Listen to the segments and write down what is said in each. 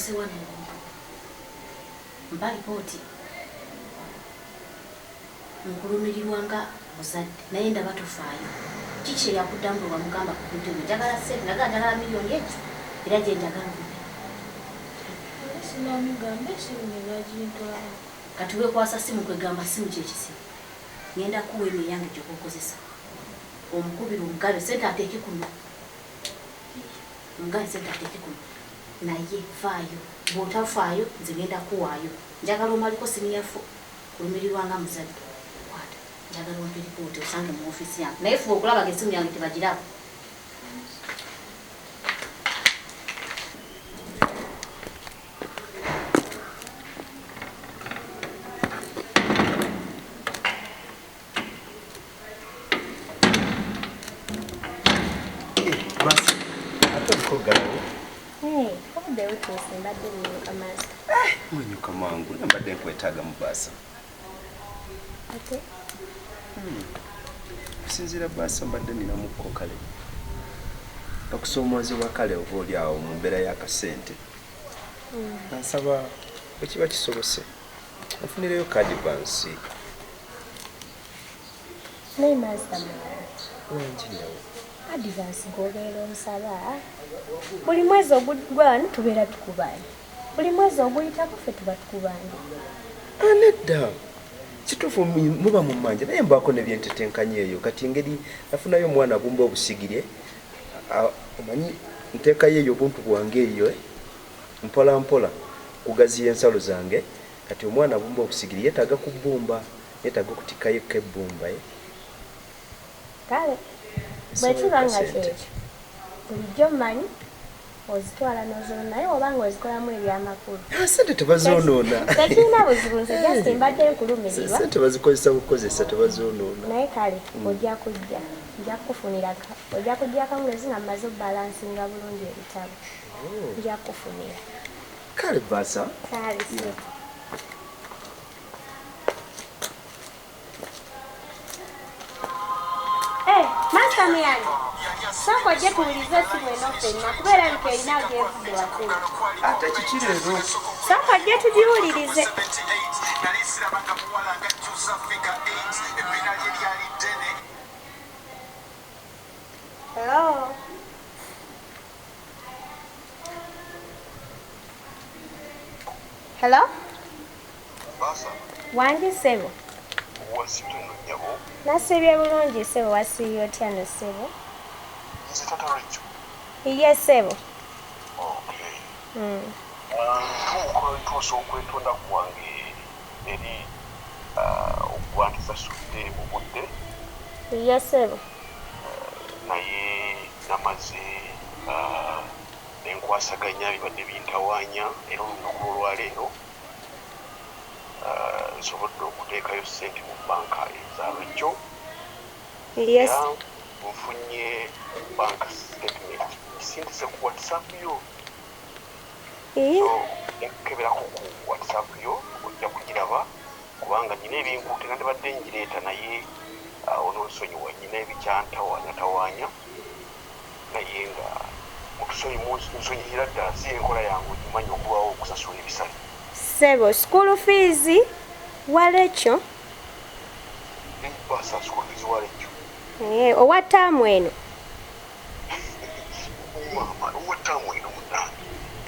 yatuuse wano mba lipooti nkulumirirwanga muzadde naye ndaba tofaayo kiki eyakuddamu bwe wamugamba ku bintu ebyo njagala sente naga njagala miliyoni eki era gye njagala kati weekwasa simu kwegamba simu kyekisimu ngenda kuwa eno eyange gyokukozesa omukubira omugabe sente ateeke kuno omugabe sente ateeke kuno naye faayo bw'otafaayo nze ngenda kuwaayo njagala omaliko siniyafu kulumirirwanga muzadde kwata njagala ompe lipooti osange mu ofiisi yange naye fuba okulabaga esimu yange tebagiraba Mwenyuka mangu nambadde nkwetaaga mu baasa. Ate? Kusinziira baasa mbadde ninamuko kale. Okusoomoozebwa kale oba oli awo mu mbeera y'akasente. Nansaba ekiba kisobose nfunireyo kaadi bansi. Naye master Wangi nyawo. advance gobeera omusaba buli mwezi ogugwana tubeera tukubanye buli mwezi oguyitako ffe tuba tukubanye Nedda kituufu muba mu mmanja naye mbaako ne byentetenkanya eyo kati engeri nafunayo omwana bumba obusigire omanyi nteekayo eyo obuntu bwange eyo mpola mpola kugaziya ensalo zange kati omwana bumba obusigire yeetaaga kubbumba yeetaaga okutikayo kebbumba kale bwekibanga kyekyo bulijjo mmanyi ozitwala n'ozoona naye obanga ozikolamu ebyamakulu sente tebazoonoona tekirina buzibu nze just mbadde nkulumirirwa sente bazikozesa bukozesa tebazoonoona naye kale ojja kujja nja kukufunira ojja kujja kamwezi nga mmaze obbalansinga bulungi ebitabo nja kukufunira kale baasa kale Master Miyange, soko ojje tuwulize essimu eno ffenna kubeera nti erina ag'evudde waggulu. Ate kiki leero? Soko ojje tugiwulirize. Hello? Hello? Basa. Wangi ssebo? Wasitunu nyabo. Nasibye bulungi ssebo wasiibye otya no ssebo? Nze tata Rachel. Ye ssebo. Okay. Tuusa okwetonda kwange eri okwandiza sudde mu budde. Ye ssebo. Naye namaze enkwasaganya bibadde bintawaanya era olunaku olwaleero nsobodde okuteekayo ssente mu banka eza Rachel. Yes. Nfunye bank statement kisintise ku WhatsApp yo. Yakeberako ku WhatsApp yo ojja kugiraba kubanga nyina ebinkuute nga ndibadde ngireeta naye onoonsonyiwa nyina ebikyantawaanya naye nga nsonyihira ddala si enkola yange ogimanyi okubawo okusasula ebisale. Ssebo, school fees wa Rachel? Basa school fees wa Rachel. Owa ttaamu eno? Owa ttaamu eno munnange.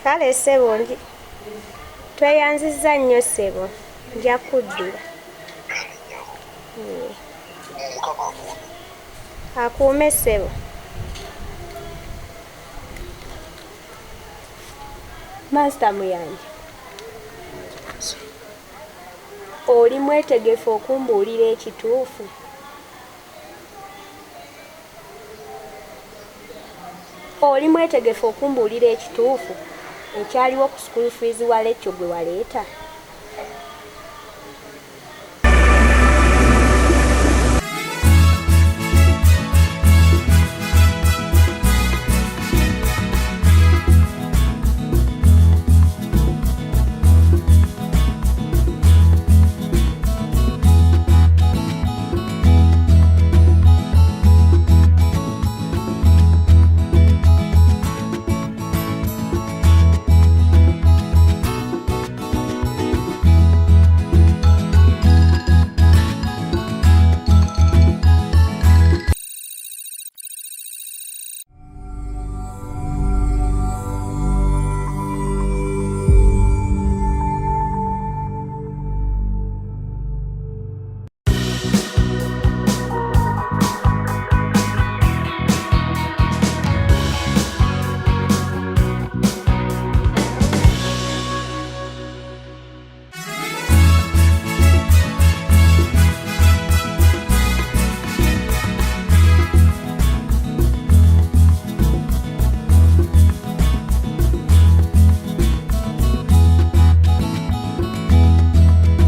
Kale ssebo tweyanzizza nnyo ssebo nja kuddira. Mukama akuume. Akuume ssebo. Master Muyange. Oli mwetegefu okumbuulira ekituufu? Oli mwetegefu okumbuulira ekituufu ekyaliwo ku school fees wa Rachel gwe waleeta?